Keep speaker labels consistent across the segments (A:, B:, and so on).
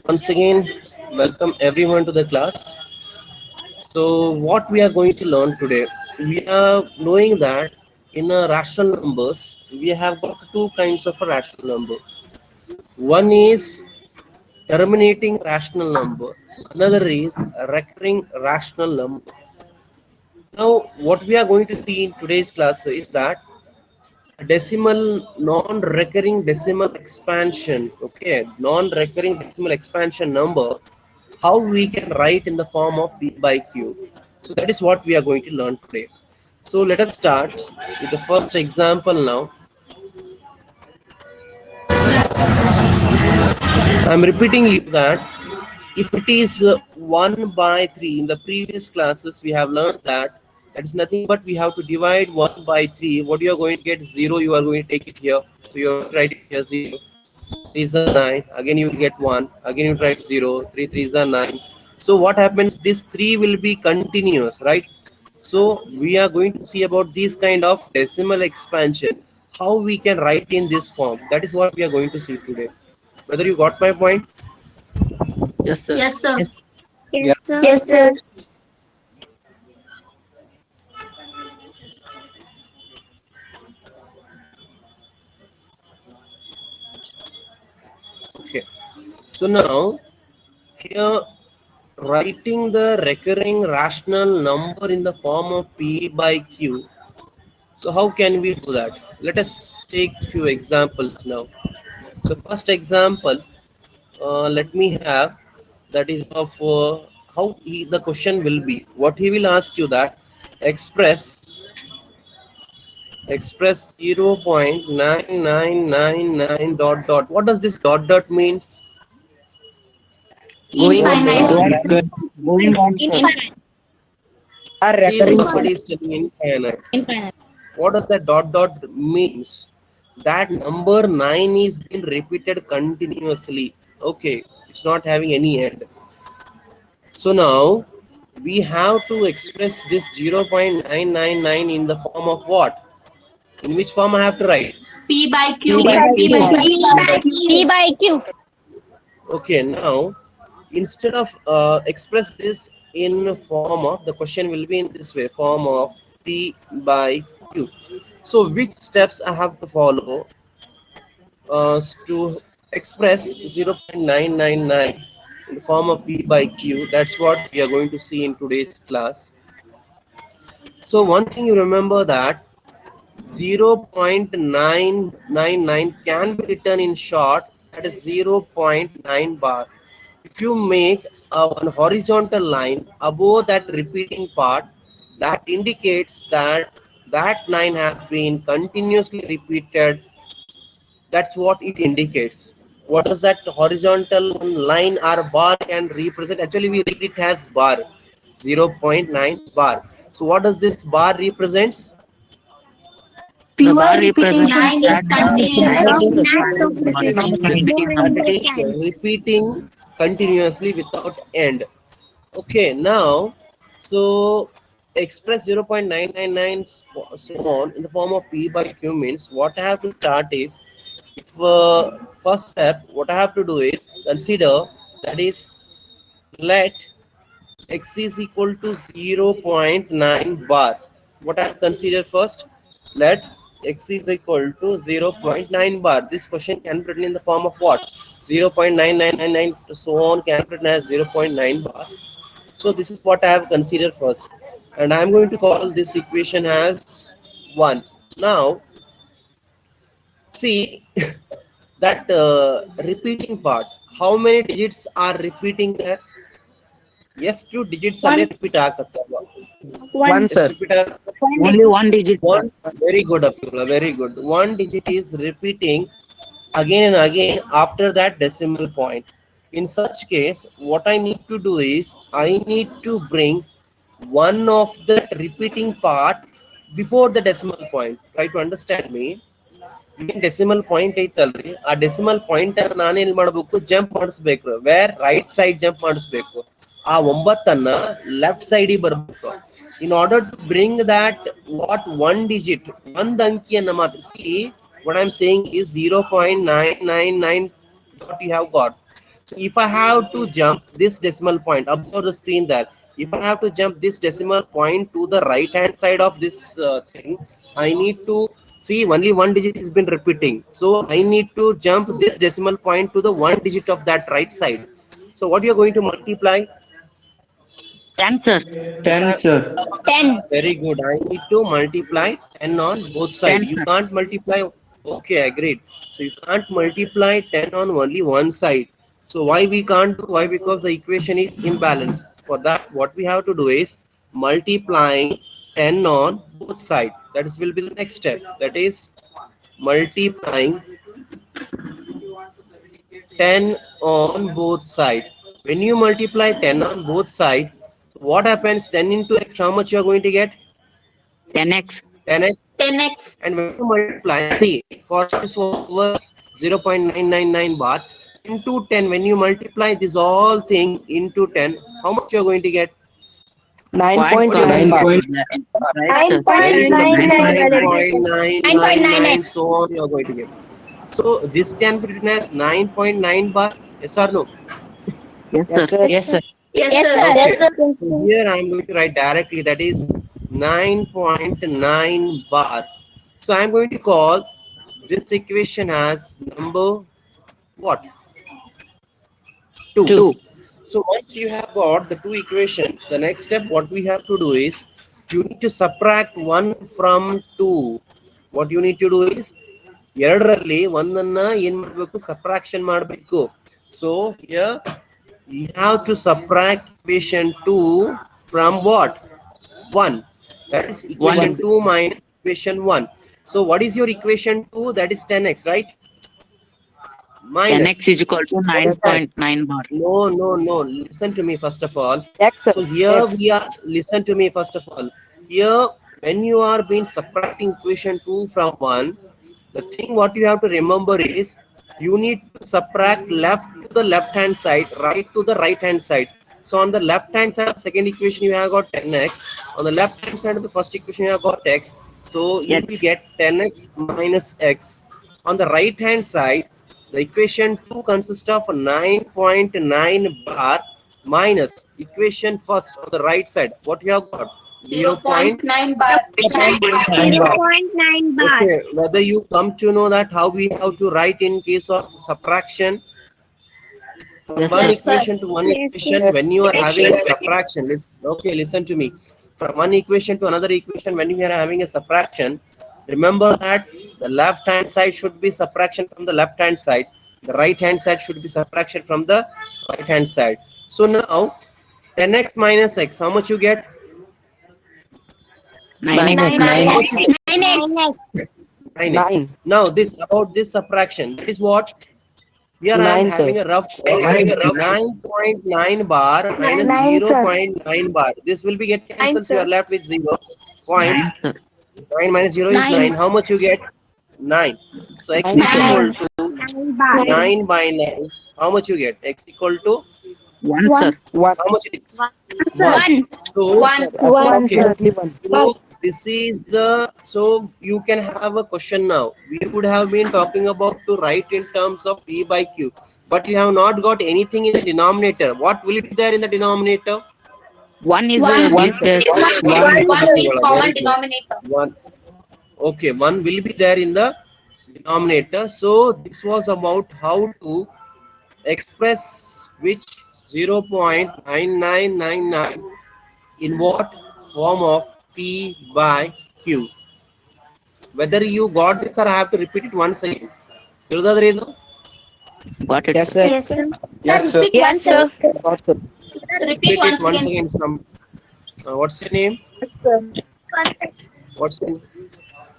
A: Once again, welcome everyone to the class. So, what we are going to learn today, we are knowing that in rational numbers, we have got two kinds of a rational number. One is terminating rational number, another is recurring rational number. Now, what we are going to see in today's class is that decimal non-recurring decimal expansion, okay, non-recurring decimal expansion number, how we can write in the form of p by q. So that is what we are going to learn today. So let us start with the first example now. I'm repeating you that if it is 1 by 3, in the previous classes we have learned that that is nothing but we have to divide 1 by 3. What you are going to get 0, you are going to take it here. So you are going to write it here 0. Is a 9, again you will get 1, again you write 0, 3 3 is a 9. So what happens, this 3 will be continuous, right? So we are going to see about this kind of decimal expansion, how we can write in this form. That is what we are going to see today. Whether you got my point?
B: Yes, sir.
C: Yes, sir.
D: Yeah.
C: Yes, sir.
A: Okay, so now here, writing the recurring rational number in the form of p by q. So how can we do that? Let us take few examples now. So first example, let me have, that is of the question will be, what he will ask you that express 0.9999 dot dot. What does this dot dot means?
B: Going on,
C: Infinite.
B: sir.
D: Going on, sir. Are
A: See,
D: recurring.
A: somebody is telling infinite.
C: Infinite.
A: What does that dot dot means? That number 9 is being repeated continuously. Okay, it's not having any end. So now we have to express this 0.999 in the form of what? In which form I have to write?
C: P by Q.
D: P by
C: P
D: Q.
C: by Q.
E: P by Q.
A: Okay, now instead of express this in form of, the question will be in this way, form of P by Q. So which steps I have to follow to express 0.999 in the form of P by Q? That's what we are going to see in today's class. So one thing you remember that 0.999 can be written in short, that is 0.9 bar. If you make one horizontal line above that repeating part, that indicates that that 9 has been continuously repeated. That's what it indicates. What does that horizontal line or bar can represent? Actually we read it as bar, 0.9 bar. So what does this bar represents?
B: The bar
C: Pure repetition.
B: represents
C: 9 is
B: that
A: It's repeating continuously without end. Okay, now so express 0.999 so on in the form of p by q means what I have to start is, if first step what I have to do is consider, that is let x is equal to 0.9 bar. What I have considered first, let x is equal to 0.9 bar. This question can be written in the form of what? 0.9999 so on can be written as 0.9 bar. So this is what I have considered first, and I am going to call this equation as 1. Now see that repeating part, how many digits are repeating there? ಎಷ್ಟು digits ಅಲ್ಲೇ repeat ಆಗತ್ತಲ್ವಾ?
D: One,
A: ಎಷ್ಟು
D: sir.
A: repeat ಆಗತ್ತೆ?
B: only one digit, sir.
A: One. Very good, Abdullah, very good. One digit is repeating again and again after that decimal point. In such case, what I need to do is I need to bring one of the repeating part before the decimal point. Try to understand me. ಏನ್ decimal point ಐತಲ್ರಿ, ಆ decimal point ಅನ್ನ ನಾನೇನ್ ಮಾಡ್ಬೇಕು, jump ಮಾಡಿಸ್ಬೇಕು. Wear right side jump ಮಾಡಿಸ್ಬೇಕು. ಆ 9 left side ಬರ್ಬೇಕು. In order to bring that what one digit, ಒಂದ್ ಅಂಕಿಯನ್ನ ಮಾತ್ರ. See what I'm saying is 0.999 dot you have got. So if I have to jump this decimal point, observe the screen there. If I have to jump this decimal point to the right hand side of this thing, I need to see only one digit has been repeating. So I need to jump this decimal point to the one digit of that right side. So what you are going to multiply?
B: 10, sir.
E: 10, sir.
C: 10.
A: Very good. I need to multiply 10 on both sides.
B: 10,
A: You
B: sir.
A: can't multiply. Okay, agreed. So you can't multiply 10 on only one side. So why we can't do? Why? Because the equation is imbalanced. For that, what we have to do is multiplying 10 on both sides. That is will be the next step. That is multiplying 10 on both sides. When you multiply 10 on both sides, so what happens? 10 into x, how much you are going to get?
B: 10x.
A: 10x.
C: 10x.
A: And when you multiply 3, for this was 0.999 bar into 10, when you multiply this all thing into 10, how much you are going to get?
D: 9.9 bar.
B: Right, sir.
A: Very good.
C: 9.999.
A: 9.999, so on you are going to get. So this can be written as 9.9 bar. Yes or no?
B: Yes,
D: Yes,
B: sir.
D: sir.
B: Yes, sir.
C: Yes,
A: Okay.
C: sir. Yes, sir.
A: So here I am going to write directly, that is 9.9 bar. So I am going to call this equation as number what? 2.
B: 2.
A: So once you have got the two equations, the next step what we have to do is you need to subtract 1 from 2. What you need to do is ಎರಡರಲ್ಲಿ ಒಂದನ್ನ ಏನ್ ಮಾಡಬೇಕು, subtraction ಮಾಡಬೇಕು. So here you have to subtract equation 2 from what? 1. That is equation 2 minus equation 1. So what is your equation 2? That is 10x, right? Minus
B: 10x is equal to 9.9 bar.
A: No. Listen to me first of all.
D: X, sir.
A: So here
D: X.
A: we are. Listen to me first of all. Here, when you are being subtracting equation 2 from 1, the thing what you have to remember is you need to subtract left to the left hand side, right to the right hand side. So on the left hand side of the second equation you have got 10x. On the left hand side of the first equation you have got x. So you will get 10x minus x. On the right hand side, the equation 2 consists of 9.9 bar minus equation first on the right side. What you have got?
C: 0.9 bar.
D: 0.9 bar.
A: Okay, whether you come to know that how we have to write in case of subtraction from
B: Yes,
A: one
B: sir.
A: equation to one equation when you are having a subtraction. Okay, listen to me. From one equation to another equation when you are having a subtraction, remember that the left hand side should be subtraction from the left hand side. The right hand side should be subtraction from the right hand side. So now 10x minus x, how much you get?
B: 9x.
C: 9x.
A: 9x.
D: 9.
A: Now this about this subtraction, that is what? Here I am
D: 9, sir.
A: having a rough 9.9 bar minus
D: 9, sir.
A: 0.9 bar. This will be get cancelled, so you are left with 0.
B: 9, sir.
A: 9 minus 0 is
C: 9.
A: 9. How much you get? 9. So x is
D: 9.
A: equal to 9 by 9. How much you get? X equal to
B: 1, sir.
D: 1.
A: how much it is?
C: 1.
A: So,
C: 1.
A: Okay.
D: Exactly 1.
A: so this is the, so you can have a question now. We would have been talking about to write in terms of P by Q, but you have not got anything in the denominator. What will it be there in the denominator?
B: 1 is
C: One.
B: is there.
C: It's not
A: One.
C: 1 is common
A: Very good.
C: denominator.
A: 1. Okay, 1 will be there in the denominator. So this was about how to express which 0.9999 in what form of P by Q. Whether you got this or I have to repeat it once again. ತಿಳಿದದ್ರಿ ಇದು?
B: Got it.
D: Yes, sir.
C: Yes, sir.
E: Yes, sir.
C: Repeat once, sir.
D: Got sir.
C: Repeat
A: Repeat it
C: once again.
A: What's your name? What's your name?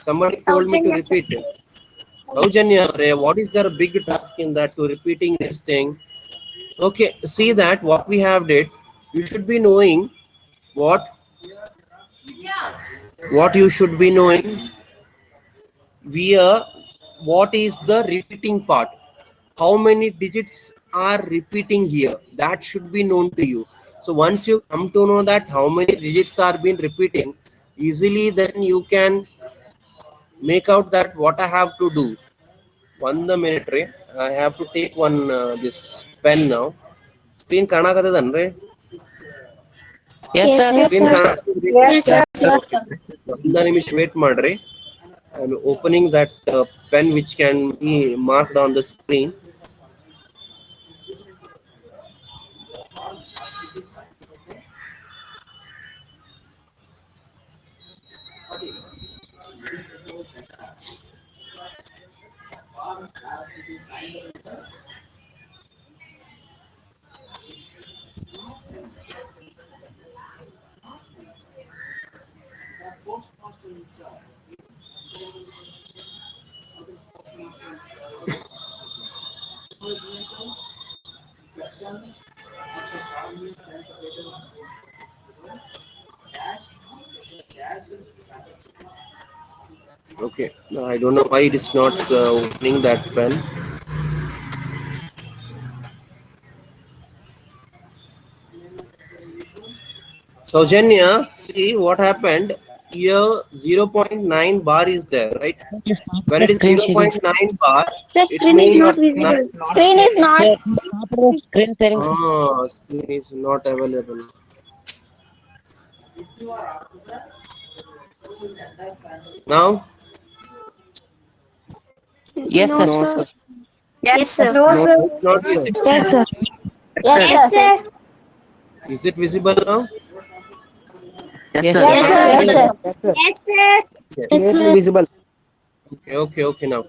A: Somebody told me to repeat it. Saujanya, what is there a big task in that to repeating this thing? Okay, see that what we have did. You should be knowing what you should be knowing. What is the repeating part? How many digits are repeating here? That should be known to you. So once you come to know that how many digits are being repeating, easily then you can make out that what I have to do. 1 minute re. I have to take one this pen now. Screen kanakatadandre.
B: Yes, sir.
A: Screen kanakatadri.
C: Yes, sir.
A: ಒಂದು ನಿಮಿಷ wait ಮಾಡ್ರಿ. I'm opening that pen which can be marked on the screen. Okay, no, I don't know why it is not opening that pen. So Janya, see what happened here. 0.9 bar is there, right? When it is 0.9 bar, it means
C: Screen is not.
B: Screen sharing.
A: screen is not available. Now,
B: Yes, sir.
D: No, sir.
C: Yes, sir.
D: No, sir.
A: it's not visible.
C: Yes, sir. Yes, sir.
A: Is it visible now?
B: Yes, sir.
C: Yes, sir. Yes, sir.
D: Yes, sir.
C: Yes, sir.
D: Clearly visible.
A: Okay. Now,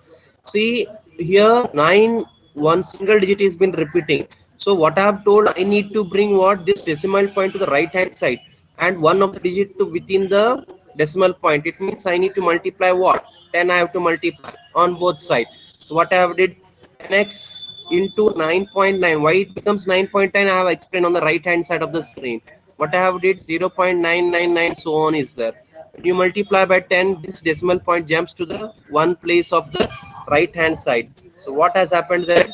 A: see here, 9 one single digit has been repeating. So what I have told, I need to bring what this decimal point to the right hand side and one of the digit to within the decimal point. It means I need to multiply what 10. I have to multiply on both sides. So what I have did 10x into 9.9. Why it becomes 9.9? I have explained on the right hand side of the screen. What I have did 0.999 so on is there. When you multiply by 10, this decimal point jumps to the one place of the right hand side. So what has happened there?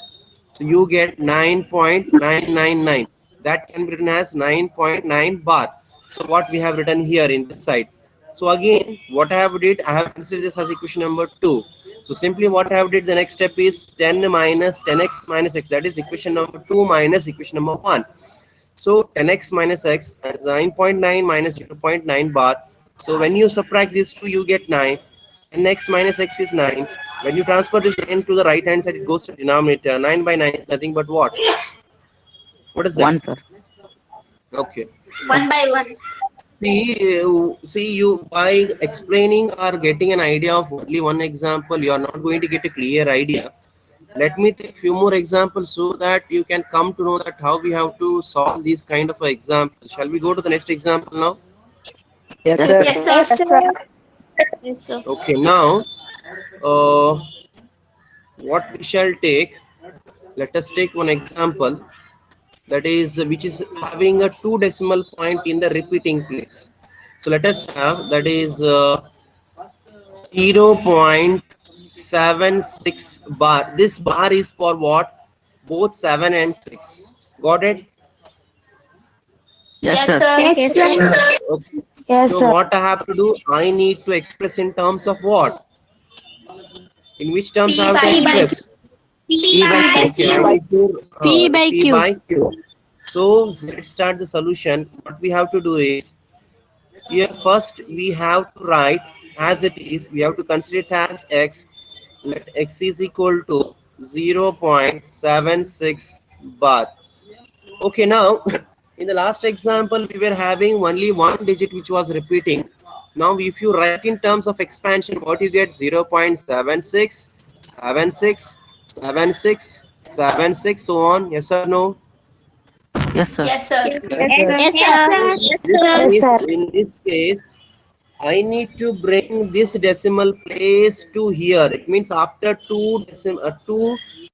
A: So you get 9.999. That can be written as 9.9 bar. So what we have written here in this side. So again, what I have did, I have considered this as equation number 2. So simply what I have did, the next step is 10 minus 10x minus x. That is equation number 2 minus equation number 1. So 10x minus x, that is 9.9 minus 0.9 bar. So when you subtract these two, you get 9. 10x minus x is 9. When you transfer this n to the right hand side, it goes to denominator. 9 by 9 is nothing but what? What is that?
B: 1, sir.
A: Okay.
C: 1 by 1.
A: See you by explaining or getting an idea of only one example, you are not going to get a clear idea. Let me take few more examples so that you can come to know that how we have to solve these kind of examples. Shall we go to the next example now?
D: Yes, sir.
C: Yes, sir. Yes, sir.
A: Okay, now what we shall take, let us take one example, that is which is having a 2 decimal point in the repeating place. So let us have that is 0.76 bar. This bar is for what? Both 7 and 6. Got it?
B: Yes, sir.
C: Yes, sir.
A: Okay.
C: Yes,
A: So what I have to do, I need to express in terms of what? In which terms I have to express?
C: P by
A: Okay, I need to,
C: P by
A: P
C: Q.
A: by Q. So let's start the solution. What we have to do is, here first we have to write as it is. We have to consider it as x. Let x is equal to 0.76 bar. Okay, now in the last example we were having only one digit which was repeating. Now if you write in terms of expansion, what you get? 0.76, 76, 76, 76, so on. Yes or no?
B: Yes, sir.
C: Yes, sir.
D: Yes, sir.
A: In this case, I need to bring this decimal place to here. It means after two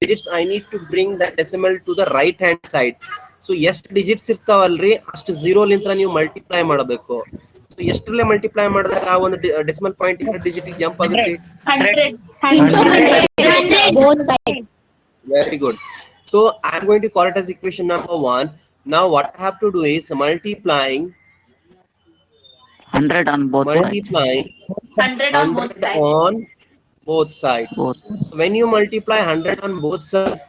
A: digits, I need to bring that decimal to the right hand side. So ಎಷ್ಟು digits ಇರ್ತಾವಲ್ರಿ ಅಷ್ಟು zero ಲಿಂತ್ರ ನೀವು multiply ಮಾಡಬೇಕು. So ಎಷ್ಟರಲ್ಲೇ multiply ಮಾಡಿದಾಗ ಆ ಒಂದು decimal point ಎರಡು digit jump ಆಗುತ್ತೆ.
C: 100. Both sides.
A: Very good. So I'm going to call it as equation number 1. Now what I have to do is multiplying
B: 100 on both sides.
C: 100 on both
A: 100
C: sides.
A: on both sides.
B: Both.
A: When you multiply 100 on both sides,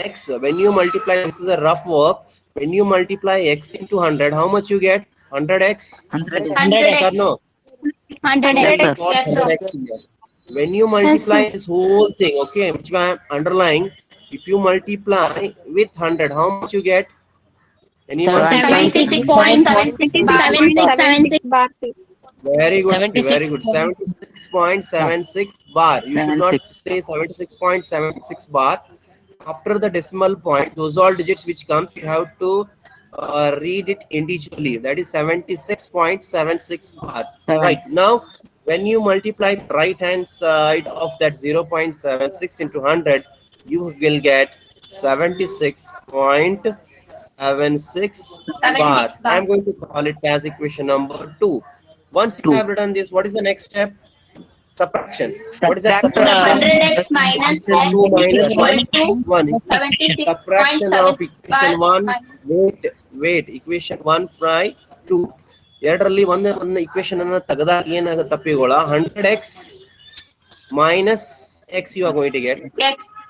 A: x, when you multiply, this is a rough work, when you multiply x into 100, how much you get? 100x?
B: 100.
A: Yes or no?
C: 100
B: Yes, sir.
A: Got 100x here. When you multiply this whole thing, okay, which I am underlying, if you multiply with 100, how much you get? Anyone?
C: 76.7676 bar.
A: Very good,
B: 76.
A: very good. 76.76 bar. You should not
B: 76.
A: say 76.76 bar. After the decimal point, those all digits which comes, you have to read it individually. That is 76.76 bar. Right. Now, when you multiply the right hand side of that 0.76 into 100, you will get 76.76 bar. I am going to call it as equation number 2. Once you
B: 2.
A: have written this, what is the next step? Subtraction. What is that
B: Subtract,
A: subtraction?
C: 100x minus
A: 2 minus 1. 1.
C: 76.
A: Subtraction of equation 1. Wait. Equation 1 by 2. ಎರಡರಲ್ಲಿ ಒಂದು equation ಅನ್ನು ತೆಗೆದಾಗ ಏನಾಗುತ್ತೆ ಪಿಗೋಳ 100x minus x you are going to get.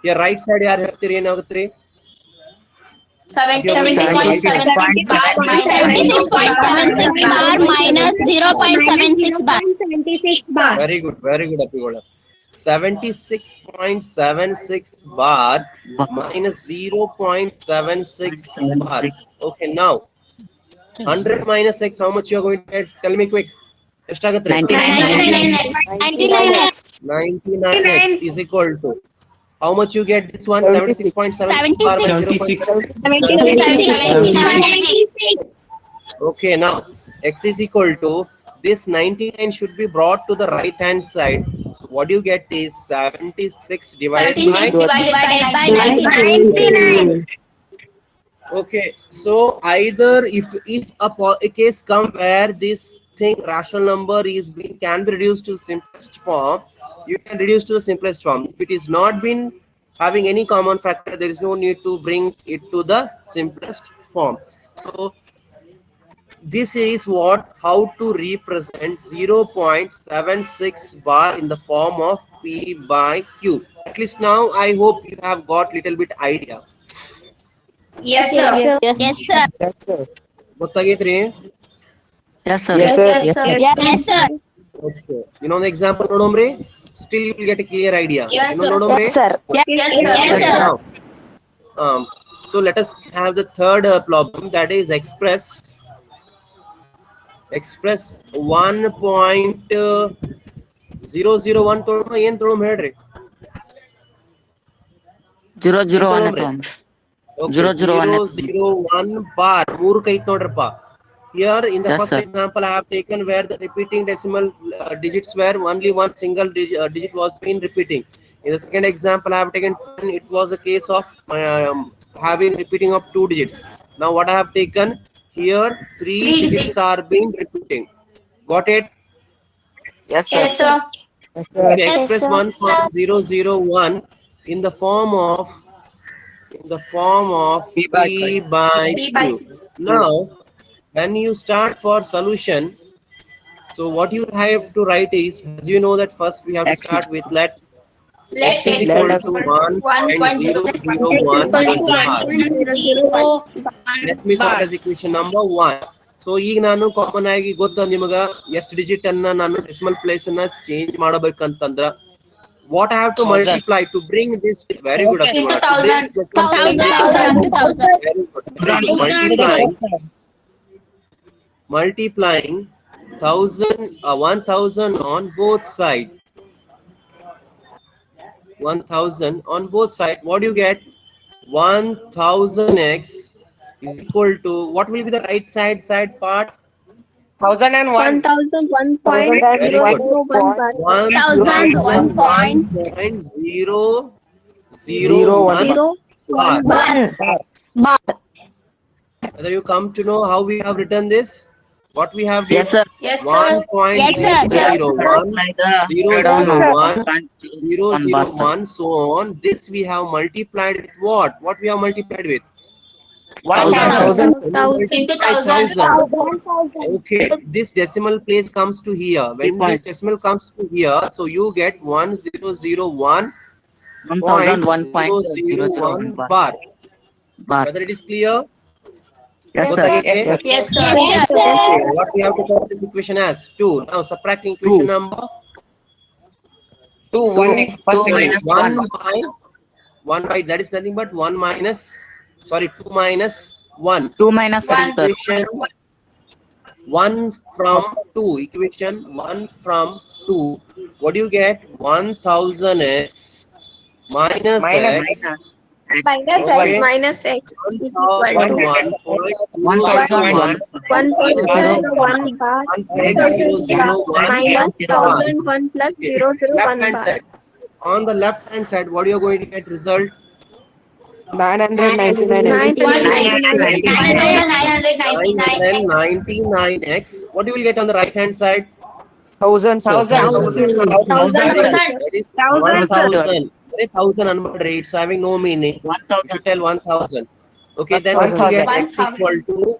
A: Here right side ಯಾರು ಹೇಳ್ತೀರಿ ಏನಾಗುತ್ತೆ?
C: 76.76 bar minus 0.76 bar.
A: Very good, Apigola. 76.76 bar minus 0.76 bar. Okay, now 100 minus x, how much you are going to get? Tell me quick.
C: 99x.
A: 99x is equal to how much you get? This one 76.76 bar by 0.76. Okay, now x is equal to this 99 should be brought to the right hand side. So what you get is 76 divided by
C: 99.
A: Okay, so either if a case come where this thing rational number can be reduced to the simplest form, you can reduce to the simplest form. If it is not been having any common factor, there is no need to bring it to the simplest form. So this is how to represent 0.76 bar in the form of P by Q. At least now I hope you have got little bit idea.
C: Yes, sir.
A: ಗೊತ್ತಾಗೈತ್ರಿ?
B: Yes, sir.
D: Yes, sir.
B: Yes, sir.
C: Yes, sir.
A: Okay. You know the example ನೋಡೋಮ್ರಿ? Still you will get a clear idea.
C: Yes,
A: You know
C: sir.
A: ನೋಡೋಮ್ರಿ?
C: Yes, sir.
A: Now, so let us have the third problem, that is express 1.001 ತೊಗೊಳೋಣ ಏನ್ ತೊಗೊಳೋಣ ಹೇಳ್ರಿ?
B: 001.
A: Okay, 001 bar. ಮೂರು ಕೈ ನೋಡ್ರಪ್ಪ. Here in the
B: Yes,
A: first
B: sir.
A: example I have taken where the repeating decimal digits were only one single digit was been repeating. In the second example I have taken, it was a case of having repeating of 2 digits. Now what I have taken here, 3 digits are being repeating. Got it?
B: Yes, sir.
C: Yes, sir.
A: Okay, express 1.001 in the form of
B: P by
A: P by Q. Now when you start for solution, so what you have to write is, as you know that first we have to start with let x is equal to 1.001 bar. Let me call as equation number 1. So ಈಗ ನಾನು common ಆಗಿ ಗೊತ್ತ ನಿಮಗ ಎಷ್ಟು digit ಅನ್ನ ನಾನು decimal place ಅನ್ನ change ಮಾಡಬೇಕಂತಂದ್ರ what I have to multiply to bring this very good
C: Into
A: Abhimana, to
C: 1000.
A: bring this
C: 1000.
A: very good. Multiplying 1000 on both sides. 1000 on both sides. What do you get? 1000x is equal to, what will be the right side part?
D: 1001.
C: 1001.001
A: bar.
C: bar.
A: Whether you come to know how we have written this, what we have
B: Yes, sir.
C: Yes, sir.
A: 1.001
B: Like the
A: 001 so on. This we have multiplied with what? What we have multiplied with?
B: 1000.
C: 1000
D: into
A: By 1000.
C: 1000
A: Okay, this decimal place comes to here. When
B: 3
A: this decimal comes to here, so you get 1001
B: 1001.001
A: .001 bar.
B: bar.
A: Whether it is clear?
B: Yes,
A: Both
B: sir.
A: again?
D: Yes, sir.
C: Yes, sir.
A: Okay, what we have to call this equation as? 2. Now subtracting equation
B: Two.
A: number
D: 2, 1 next first
B: 2 minus
A: 1
B: 1.
A: by 1 by that is nothing but 1 minus 2 minus 1.
B: 2 minus 2, sir.
A: Equation 1 from 2. Equation 1 from 2. What do you get? 1000x minus
D: Minus
A: x
C: Minus
A: Okay.
C: x minus x is equal to
A: 1001.001
C: 1.001 bar minus 1001 plus
A: Okay.
C: 001
A: Left hand
C: bar.
A: side. On the left hand side, what are you going to get result?
D: 999.
A: 999x. What you will get on the right hand side?
D: 1000, sir.
C: 1000,
A: That is 1000.
B: 1000.
A: 1000 unmarked rate, so having no meaning. You
B: 1000.
A: should tell 1000. Okay, then
D: 1000.
A: what you get x equal to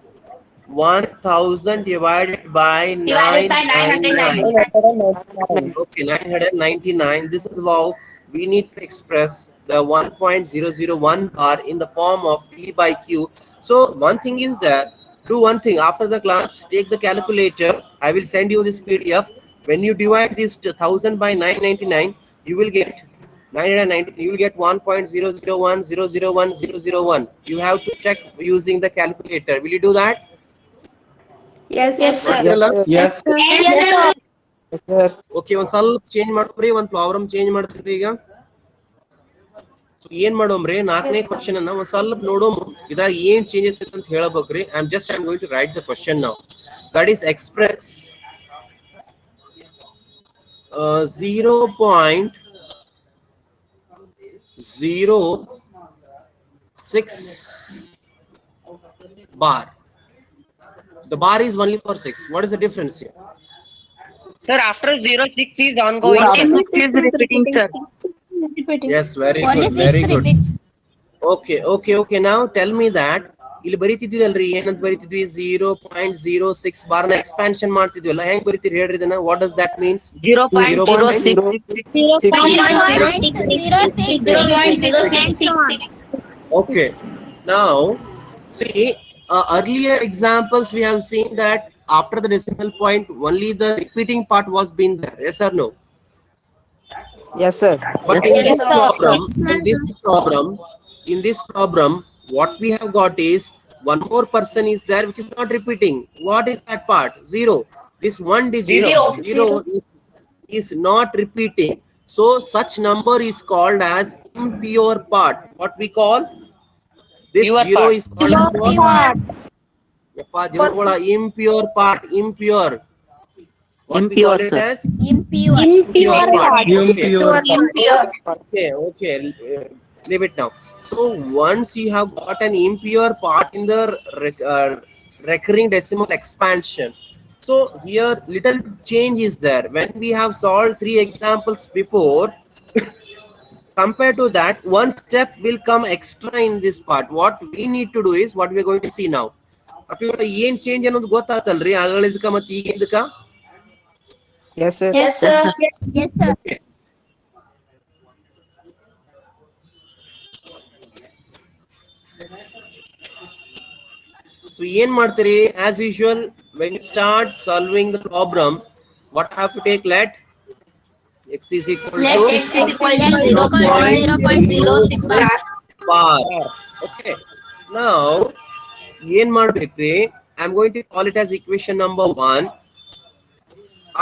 A: 1000 divided by 999. Okay, 999. This is how we need to express the 1.001 bar in the form of P by Q. So one thing is that do one thing after the class, take the calculator. I will send you this PDF. When you divide this 1000 by 999, you will get 990. You will get 1.001001001. You have to check using the calculator. Will you do that?
C: Yes, sir.
D: Yes,
C: Yes, sir.
D: sir.
A: Okay ಒಂದ್ ಸ್ವಲ್ಪ change ಮಾಡ್ಕೊರಿ ಒಂದ್ problem change ಮಾಡ್ತೀರಿ ಈಗ so ಏನ್ ಮಾಡೋಮ್ರಿ ನಾಲ್ಕನೇ question ಅನ್ನ ಒಂದ್ ಸ್ವಲ್ಪ ನೋಡೋಮ್ ಇದ್ರಾಗ ಏನ್ ಚೇಂಜಸ್ ಐತೆ ಅಂತ ಹೇಳಬೇಕ್ರಿ I am going to write the question now that is express 0.06 bar. The bar is only for 6. What is the difference here?
D: Sir, after 06 is ongoing.
B: Only 6 is repeating, sir.
A: Yes, very good, very good. Okay. Now tell me that ಇಲ್ಲಿ ಬರೀತಿದ್ವಿ ಅಲ್ರಿ ಏನಂತ ಬರೀತಿದ್ವಿ 0.06 bar ನ expansion ಮಾಡ್ತಿದ್ವಲ್ಲ ಹೆಂಗ್ ಬರೀತೀರಿ ಹೇಳ್ರಿ ಇದನ್ನ what does that means
B: 0.06.
A: Okay, now see earlier examples we have seen that after the decimal point only the repeating part was been there, yes or no?
D: Yes, sir.
A: But
B: Yes,
A: in this problem, what we have got is one more person is there which is not repeating. What is that part? 0. This one digit zero is not repeating. So such number is called as impure part. What we call this
D: Pure
A: 0
D: part.
A: is called impure part. Impure. What we call it
B: Impure, sir.
A: as?
C: Impure part.
A: Okay. Leave it now. So once you have got an impure part in the recurring decimal expansion, so here little change is there. When we have solved 3 examples before, compared to that, one step will come extra in this part. What we need to do is what we are going to see now. ಏನ್ change ಅನ್ನೋದು ಗೊತ್ತಾತಲ್ರಿ ಆಗಳಿದ್ಕ ಮತ್ತೆ ಈಗ ಇದಕ್ಕ
D: Yes, sir.
C: Yes, sir. Yes, sir.
A: So ಏನ್ ಮಾಡ್ತೀರಿ as usual when you start solving the problem what have to take? Let x is equal to 0.06 bar. Okay, now ಏನ್ ಮಾಡ್ಬೇಕ್ರಿ I am going to call it as equation number 1.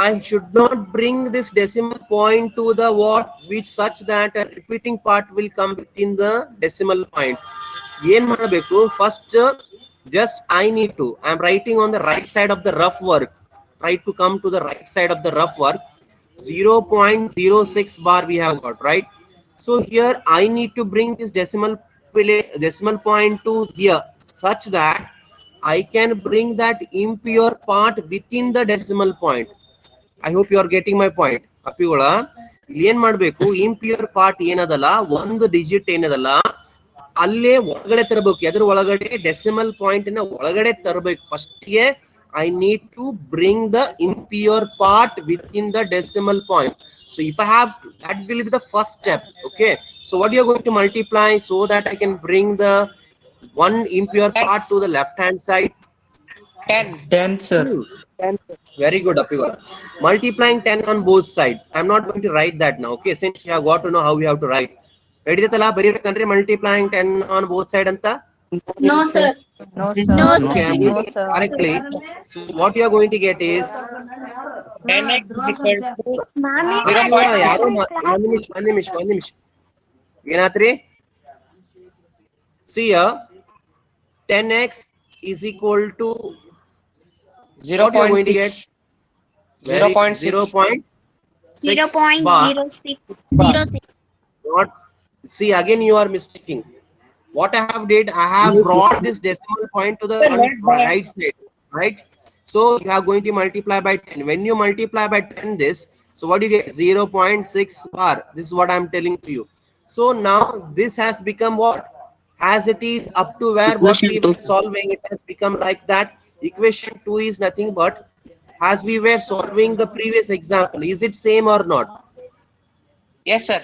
A: I should not bring this decimal point to the what which such that a repeating part will come within the decimal point. ಏನ್ ಮಾಡಬೇಕು first just I need to I am writing on the right side of the rough work. Try to come to the right side of the rough work. 0.06 bar we have got, right? So here I need to bring this decimal point to here such that I can bring that impure part within the decimal point. I hope you are getting my point. ಅಪ್ಪಿಗಳ ಇಲ್ಲಿ ಏನ್ ಮಾಡ್ಬೇಕು impure part ಏನದಲ್ಲ ಒಂದು digit ಏನದಲ್ಲ ಅಲ್ಲೇ ಒಳಗಡೆ ತರಬೇಕು. ಎದ್ರ ಒಳಗಡೆ ಡೆಸಿಮಲ್ ಪಾಯಿಂಟ್ ನ ಒಳಗಡೆ ತರಬೇಕು. ಫಸ್ಟ್ ಗೆ I need to bring the impure part within the decimal point. So if I have to, that will be the first step. Okay, so what you are going to multiply so that I can bring the one impure part to the left hand side?
D: 10.
E: 10, sir.
A: Very good, Apigola. Multiplying 10 on both sides. I'm not going to write that now. Okay, since you have got to know how we have to write. Ready the country multiplying 10 on both sides anta?
C: No, sir.
B: No,
C: No,
B: sir.
A: Okay, I'm going to correctly. So what you are going to get is
D: 10x is equal to
A: Apigola, ಯಾರೋ one ನಿಮಿಷ ಏನಾತ್ರಿ? See here, 10x is equal to what you are going to get?
D: 0.6.
A: 0.6 bar.
C: 0.0606.
A: Not, see again you are mistaking. What I have did, I have brought this decimal point to the right side, right? So you are going to multiply by 10. When you multiply by 10 this, so what do you get? 0.6 bar. This is what I am telling to you. So now this has become what? As it is up to where what we were solving, it has become like that. Equation 2 is nothing but as we were solving the previous example. Is it same or not?
D: Yes, sir.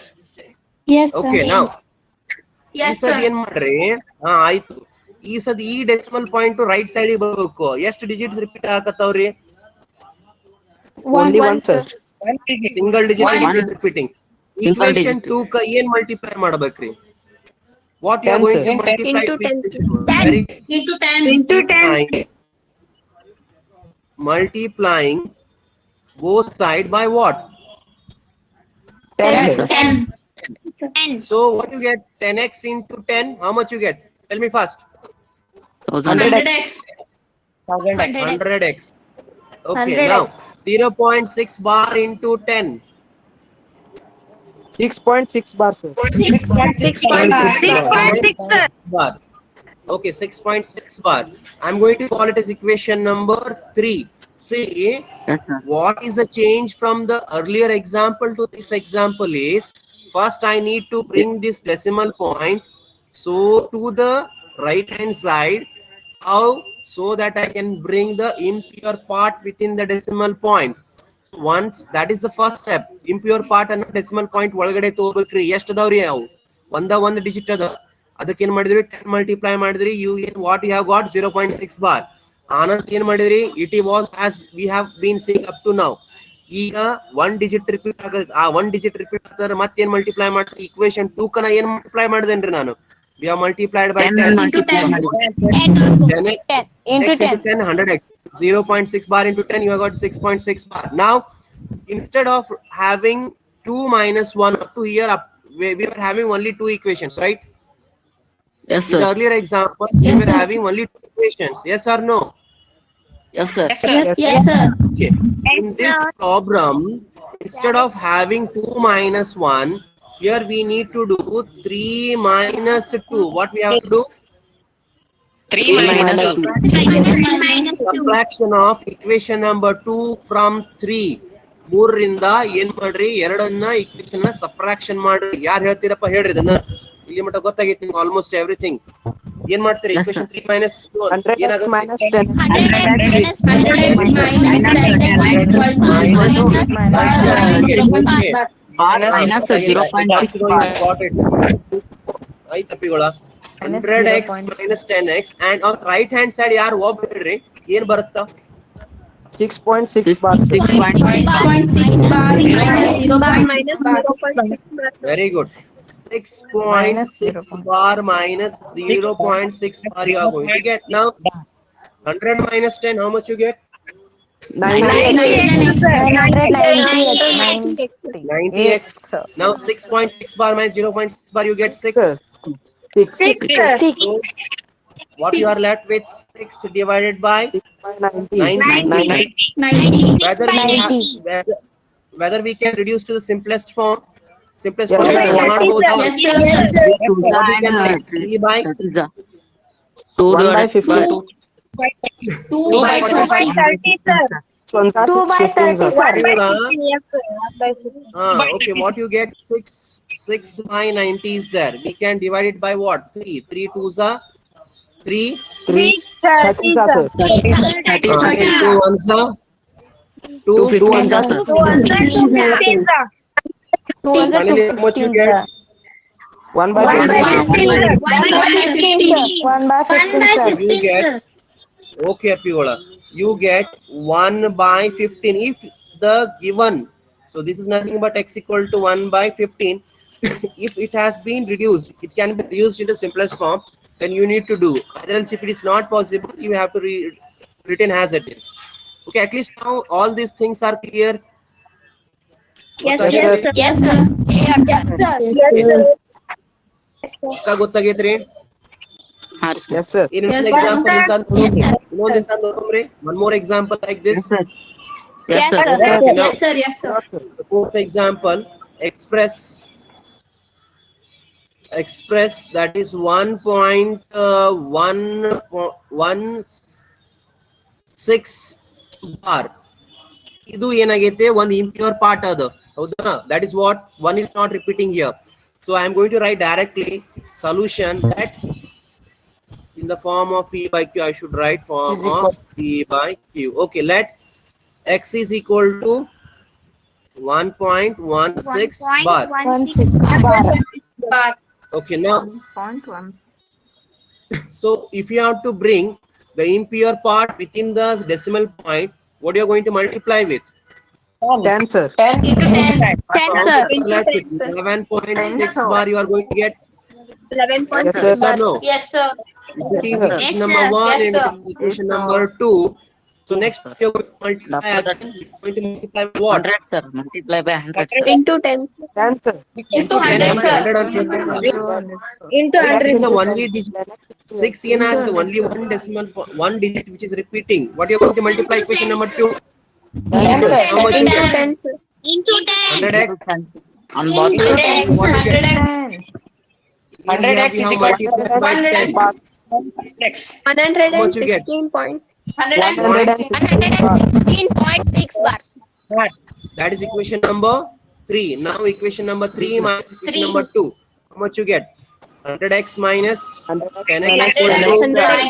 C: Yes,
A: Okay, now ಈ
C: Yes,
A: ಸದ್
C: sir.
A: ಏನ್ ಮಾಡ್ರಿ? ಆಯ್ತು. ಈ ಸದ್ ಈ decimal point right side ಬರ್ಬೇಕು. ಎಷ್ಟು ಡಿಜಿಟ್ಸ್ ರಿಪೀಟ್ ಆಗತ್ತವ್ರಿ?
C: Only one, sir.
A: Single digit repeating.
B: Single
A: Equation
B: digit.
A: 2 ಕ ಏನ್ ಮಲ್ಟಿಪ್ಲೈ ಮಾಡ್ಬೇಕ್ರಿ? What you are going to multiply
C: Into 10,
A: with?
C: sir.
A: Very
C: Into 10. Into 10.
A: multiplying both side by what?
B: 10, sir.
C: 10.
A: So what you get? 10x into 10. How much you get? Tell me fast.
C: 100x.
A: 100x. Okay,
C: 100x.
A: now 0.6 bar into 10.
E: 6.6 bar, sir.
C: 6.6
A: bar. Okay, 6.6 bar. I'm going to call it as equation number 3. See,
B: Yes, sir.
A: what is the change from the earlier example to this example is, first I need to bring this decimal point so to the right hand side. How? So that I can bring the impure part within the decimal point. Once that is the first step. Impure part and decimal point ಒಳಗಡೆ ತಗೋಬೇಕ್ರಿ. ಎಷ್ಟು ಅದಾವ್ರಿ ಅವು? ಒಂದು digit ಅದ. ಅದಕ್ಕೆ ಏನ್ ಮಾಡಿದ್ರಿ? 10 ಮಲ್ಟಿಪ್ಲೈ ಮಾಡಿದ್ರಿ. You what you have got? 0.6 bar. ಆನಂತರ ಏನ್ ಮಾಡಿದ್ರಿ? It was as we have been seeing up to now. ಈಗ 1 ಡಿಜಿಟ್ ರಿಪೀಟ್ ಆಗದ. ಆ 1 ಡಿಜಿಟ್ ರಿಪೀಟ್ ಆದ್ರೆ ಮತ್ತೆ ಏನ್ ಮಲ್ಟಿಪ್ಲೈ ಮಾಡ್ತಾರೆ? Equation 2 ಕನ ಏನ್ ಮಲ್ಟಿಪ್ಲೈ ಮಾಡಿದೇನ್ರಿ ನಾನು? We have multiplied by 10.
B: 10 multiply.
A: 10x into 10, 100x. 0.6 bar into 10, you have got 6.6 bar. Now, instead of having 2 minus 1 up to here, we were having only 2 equations, right?
B: Yes,
A: In
B: sir.
A: the earlier examples, we were having only 2 equations. Yes or no?
B: Yes, sir.
D: Yes, sir.
C: Yes, sir.
A: Okay. In this problem, instead of having 2 minus 1, here we need to do 3 minus 2. What we have to do?
D: 3
B: minus
D: minus
B: 2.
D: 2.
A: Subtraction of equation number 2 from 3. ಮೂರರಿಂದ ಏನ್ ಮಾಡ್ರಿ? ಎರಡನ್ನ equation ನ subtraction ಮಾಡ್ರಿ. ಯಾರು ಹೇಳ್ತೀರಪ್ಪ ಹೇಳ್ರಿ ಇದನ್ನ. ಇಲ್ಲಿ ಮಟ್ಟ ಗೊತ್ತಾಗೈತಿ ನಿಮ್ಗೆ ಆಲ್ಮೋಸ್ಟ್ ಎವ್ರಿಥಿಂಗ್. ಏನ್ ಮಾಡ್ತೀರಿ?
B: Yes,
A: equation
B: sir.
A: 3 minus 2
E: 100x
A: ಏನಾಗುತ್ತೆ?
E: minus 10.
C: 100x
B: Minus 0.6 bar.
A: ಆಯ್ತು ತಪ್ಪಿಗೋಳ. 100x minus 10x and on right hand side ಯಾರು ಒಬ್ಬಿಡ್ರಿ ಏನ್ ಬರುತ್ತಾ?
E: 6.6 bar, sir.
C: 6.6 bar minus 0.6
A: Very good. 6.6 bar minus 0.6 bar you are going to get. Now 100 minus 10, how much you get? 90x. Now 6.6 bar minus 0.6 bar you get 6.
E: 6.
A: So what you are left with? 6 divided by 90. Whether we have, whether we can reduce to the simplest form. Simplest form
E: Yes,
A: is
E: sir.
A: ಮಾಡ್ಬೋದಾ?
C: Yes, sir.
A: What we can make? 3 by
B: That is the 2
E: 1 by
B: divided by
E: 50.
C: 2 by 45.
E: ones are
C: 2
E: 6,
C: by
E: 15s
C: 30,
E: are.
C: sir.
A: Okay, what you get? 6 by 90 is there. We can divide it by what? 3. 3 twos are 3.
E: 3 30s are, sir.
B: 30, 30,
A: 2 ones are 2.
B: 215 are, sir.
C: 2
A: And finally, how much you get?
E: 1 by
C: 1 by
E: 15,
C: 15,
E: sir.
C: 1 by 15, 1 by 15, sir.
A: You get, okay, Apiola, you get 1 by 15 if the given, so this is nothing but x equal to 1 by 15. If it has been reduced, it can be reduced into simplest form, then you need to do, other else if it is not possible, you have to written as it is. Okay, at least now all these things are clear.
E: Yes, sir.
C: Yes, sir.
A: ಗೊತ್ತಾಗೈತ್ರಿ?
B: Yes, sir.
E: Yes, sir.
A: ಇನ್ನೊಂದು
C: Yes,
A: example
C: sir.
A: ಇಂತ ನೋಡ್ರಿ, ಇನ್ನೊಂದು ಇಂತ ನೋಡ್ರಿ, one more example like this.
B: Yes, sir. Yes, sir.
C: Yes,
A: Okay, now
C: sir. Yes, sir.
A: the fourth example, express that is 1.116 bar. ಇದು ಏನಾಗೈತೆ ಒಂದು impure part ಅದು ಹೌದಾ, that is what one is not repeating here. So I am going to write directly solution that in the form of p by q. I should write form of p by q. Okay, let x is equal to 1.16 bar.
C: 1.16 bar.
A: Okay, now so if you have to bring the impure part within the decimal point, what you are going to multiply with?
E: 10, sir.
C: 10 into 10. 10, sir.
A: 11.6 bar you are going to get.
C: 11.6
E: Yes, sir.
A: Yes or no?
C: Yes, sir.
A: It is
E: Yes,
A: equation
C: sir.
A: number 1
C: Yes,
A: and
C: sir.
A: it is equation number 2. So next you are going to multiply again. You are going to multiply with what?
B: 100, sir. Multiply by 100, sir.
C: Into 10.
E: 10, sir.
C: Into
A: 10
C: 100,
A: and
C: sir.
A: 100 and 100.
C: Into
A: 6 is
C: 100.
A: the only digit. 6 is the only one decimal, one digit which is repeating. What you are going to multiply equation number 2? How much you get?
C: 10, sir. Into 10.
A: 100x.
B: On both
C: Into
B: sides.
C: 10.
A: What you get?
D: 100x
A: We
D: is
A: have
D: equal
A: multiplied by 10.
D: x.
A: How much you get?
C: 116 point.
E: 116 bar.
C: 116.6 bar.
A: That is equation number 3. Now equation number 3 minus equation
C: 3.
A: number 2. How much you get? 100x minus 10x
C: 100x
A: equal to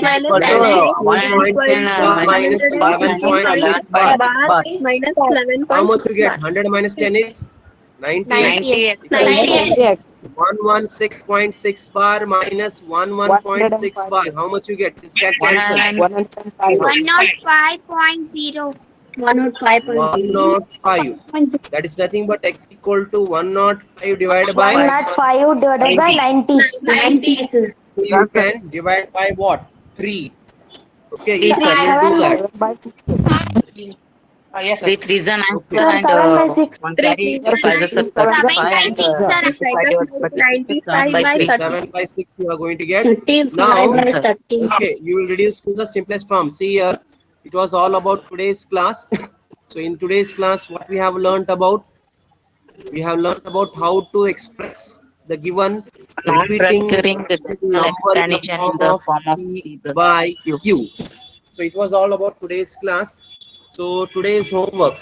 C: minus
A: 10x 1.6 bar minus 11.6 bar.
C: minus
A: How much you get? 100 minus 10 is 90.
B: 90x.
C: 90x.
A: 116.6 bar minus 11.6 bar. How much you get? This get cancelled.
E: 105.
C: 105.0. 105.0.
A: 105. That is nothing but x equal to 105 divided by.
C: 105 divided by 90. 90.
A: You can divide by what? 3. Okay, you
B: Three,
A: can do that.
D: Yes, sir.
B: 3 3s are 9,
A: Okay.
B: sir, and
C: 7 by 6.
B: 1 carry 5 is 35
C: 7
B: and
C: by 6, sir. 95 by 30.
A: 7 by 6 you are going to get.
C: 55
A: Now,
C: by 30.
A: okay, you will reduce to the simplest form. See here, it was all about today's class. So in today's class, what we have learnt about? We have learnt about how to express the given repeating
B: non-recurring decimal
A: number in
B: explanation in the form of
A: P
B: P
A: by
B: Q.
A: Q. So it was all about today's class. So today's homework,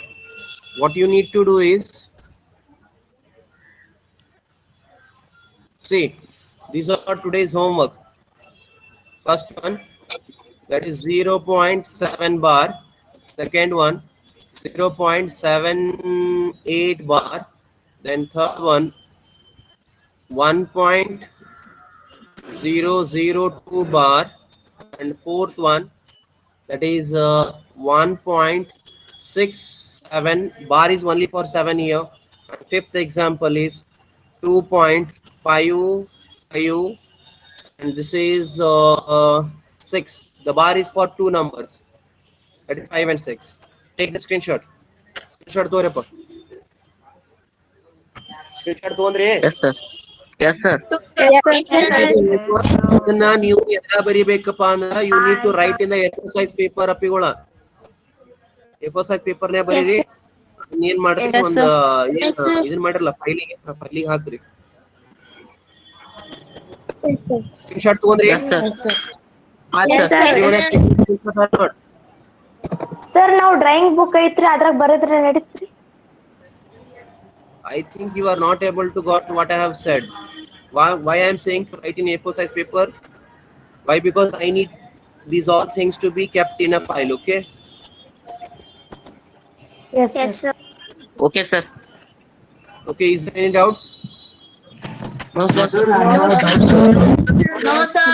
A: what you need to do is, see, these are today's homework. First one, that is 0.7 bar. Second one, 0.78 bar. Then third one, 1.002 bar. And fourth one, that is 1.67 bar is only for 7 here. And fifth example is 2.55, and this is 6. The bar is for 2 numbers, that is 5 and 6. Take the screenshot. Screenshot ತೋರಪ್ಪ. Screenshot ತಗೊಂಡ್ರಿ?
B: Yes, sir. Yes, sir.
A: ಅದನ್ನ ನೀವು ಎದ್ರ ಬರಿಬೇಕಪ್ಪ ಅಂದ್ರೆ you need to write in the F size paper ಅಪ್ಪಿಗಳ F size paper ನೇ ಬರೀರಿ. ಏನ್ ಮಾಡ್ರಿ, ಒಂದು ಇದನ್ನ ಮಾಡಿರಲ್ಲ ಫೈಲಿಗೆ ಹಾಕ್ರಿ. ಸ್ಕ್ರೀನ್ಶಾಟ್ ತಗೊಂಡ್ರಿ?
B: Yes, sir. Yes,
C: Yes,
B: sir.
C: sir.
A: Everyone has taken screenshot or not?
C: Sir ನಾವು ಡ್ರಾಯಿಂಗ್ ಬುಕ್ ಐತ್ರಿ ಅದ್ರಾಗ ಬರೆದ್ರೆ ನಡೀತ್ರಿ.
A: I think you are not able to got what I have said. Why I am saying to write in A4 size paper? Why? Because I need these all things to be kept in a file. Okay.
C: Yes,
F: Yes,
C: sir.
F: sir.
B: Okay, sir.
A: Okay. Is there any doubts?
B: No, sir.
F: No, sir.